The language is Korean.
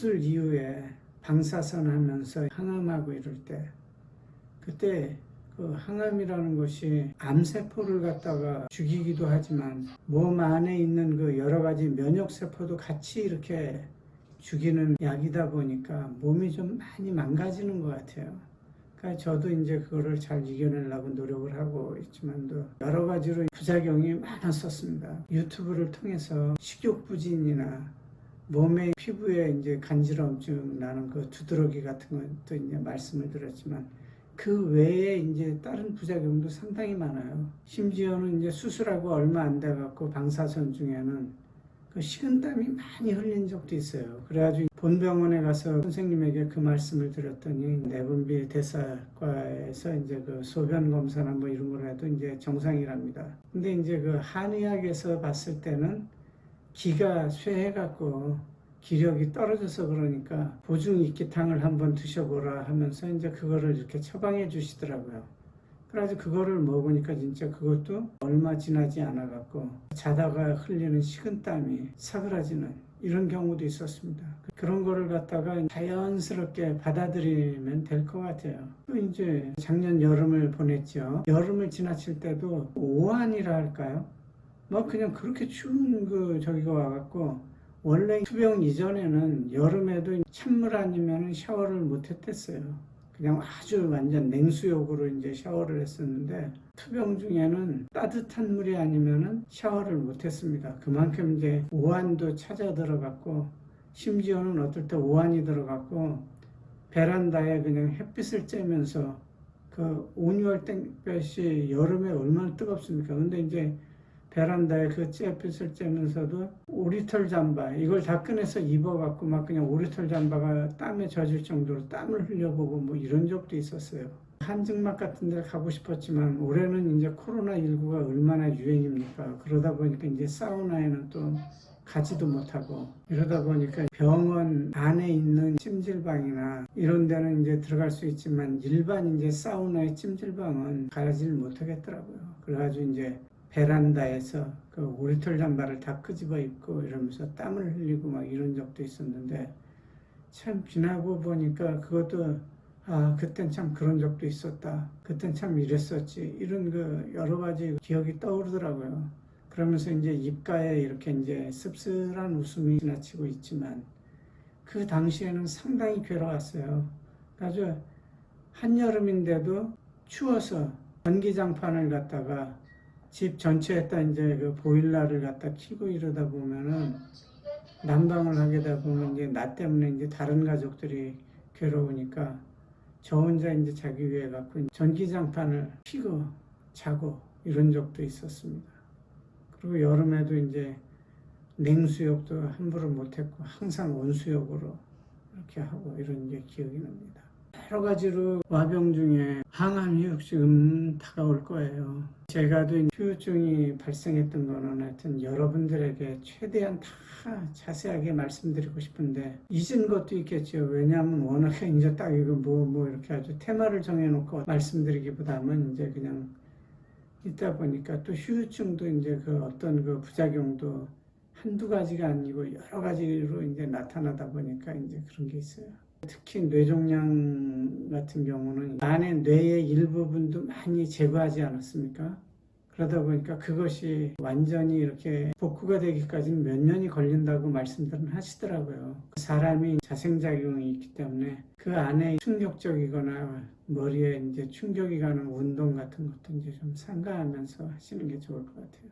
수술 이후에 방사선 하면서 항암하고 이럴 때, 그때 그 항암이라는 것이 암세포를 갖다가 죽이기도 하지만 몸 안에 있는 그 여러 가지 면역세포도 같이 이렇게 죽이는 약이다 보니까 몸이 좀 많이 망가지는 것 같아요. 그러니까 저도 이제 그거를 잘 이겨내려고 노력을 하고 있지만도 여러 가지로 부작용이 많았었습니다. 유튜브를 통해서 식욕부진이나 몸의 피부에 이제 간지럼증 나는 그 두드러기 같은 것도 이제 말씀을 드렸지만 그 외에 이제 다른 부작용도 상당히 많아요. 심지어는 이제 수술하고 얼마 안 돼갖고 방사선 중에는 그 식은땀이 많이 흘린 적도 있어요. 그래가지고 본병원에 가서 선생님에게 그 말씀을 드렸더니 내분비 대사과에서 이제 그 소변 검사나 뭐 이런 걸 해도 이제 정상이랍니다. 근데 이제 그 한의학에서 봤을 때는 기가 쇠해갖고 기력이 떨어져서 그러니까 보중익기탕을 한번 드셔보라 하면서 이제 그거를 이렇게 처방해 주시더라고요. 그래서 그거를 먹으니까 진짜 그것도 얼마 지나지 않아갖고 자다가 흘리는 식은땀이 사그라지는 이런 경우도 있었습니다. 그런 거를 갖다가 자연스럽게 받아들이면 될 것 같아요. 또 이제 작년 여름을 보냈죠. 여름을 지나칠 때도 오한이라 할까요? 뭐 그냥 그렇게 추운 그 저기가 와갖고 원래 투병 이전에는 여름에도 찬물 아니면 샤워를 못 했댔어요. 그냥 아주 완전 냉수욕으로 이제 샤워를 했었는데 투병 중에는 따뜻한 물이 아니면은 샤워를 못 했습니다. 그만큼 이제 오한도 찾아 들어갔고 심지어는 어떨 때 오한이 들어갔고 베란다에 그냥 햇빛을 쬐면서 그 온유할 땡볕이 여름에 얼마나 뜨겁습니까? 근데 이제 베란다에 그 햇빛을 쬐면서도 오리털 잠바 이걸 다 꺼내서 입어갖고 막 그냥 오리털 잠바가 땀에 젖을 정도로 땀을 흘려보고 뭐 이런 적도 있었어요. 한증막 같은 데 가고 싶었지만 올해는 이제 코로나19가 얼마나 유행입니까? 그러다 보니까 이제 사우나에는 또 가지도 못하고 이러다 보니까 병원 안에 있는 찜질방이나 이런 데는 이제 들어갈 수 있지만 일반 이제 사우나의 찜질방은 가지를 못하겠더라고요. 그래가지고 이제 베란다에서 그 오리털 잠바를 다 끄집어 입고 이러면서 땀을 흘리고 막 이런 적도 있었는데 참 지나고 보니까 그것도 그땐 참 그런 적도 있었다. 그땐 참 이랬었지. 이런 그 여러 가지 기억이 떠오르더라고요. 그러면서 이제 입가에 이렇게 이제 씁쓸한 웃음이 지나치고 있지만 그 당시에는 상당히 괴로웠어요. 아주 한여름인데도 추워서 전기장판을 갖다가 집 전체에다 이제 그 보일러를 갖다 켜고 이러다 보면은 난방을 하게 되다 보면 이제 나 때문에 이제 다른 가족들이 괴로우니까 저 혼자 이제 자기 위해 갖고 전기장판을 켜고 자고 이런 적도 있었습니다. 그리고 여름에도 이제 냉수욕도 함부로 못했고 항상 온수욕으로 이렇게 하고 이런 게 기억이 납니다. 여러 가지로 와병 중에 항암 후유증 다가올 거예요. 제가 후유증이 발생했던 거는 하여튼 여러분들에게 최대한 다 자세하게 말씀드리고 싶은데 잊은 것도 있겠죠. 왜냐하면 워낙에 이제 딱 이거 뭐 이렇게 아주 테마를 정해놓고 말씀드리기보다는 이제 그냥 있다 보니까 또 후유증도 이제 그 어떤 그 부작용도 한두 가지가 아니고 여러 가지로 이제 나타나다 보니까 이제 그런 게 있어요. 특히 뇌종양 같은 경우는 안에 뇌의 일부분도 많이 제거하지 않았습니까? 그러다 보니까 그것이 완전히 이렇게 복구가 되기까지는 몇 년이 걸린다고 말씀들은 하시더라고요. 사람이 자생작용이 있기 때문에 그 안에 충격적이거나 머리에 이제 충격이 가는 운동 같은 것도 이제 좀 삼가하면서 하시는 게 좋을 것 같아요.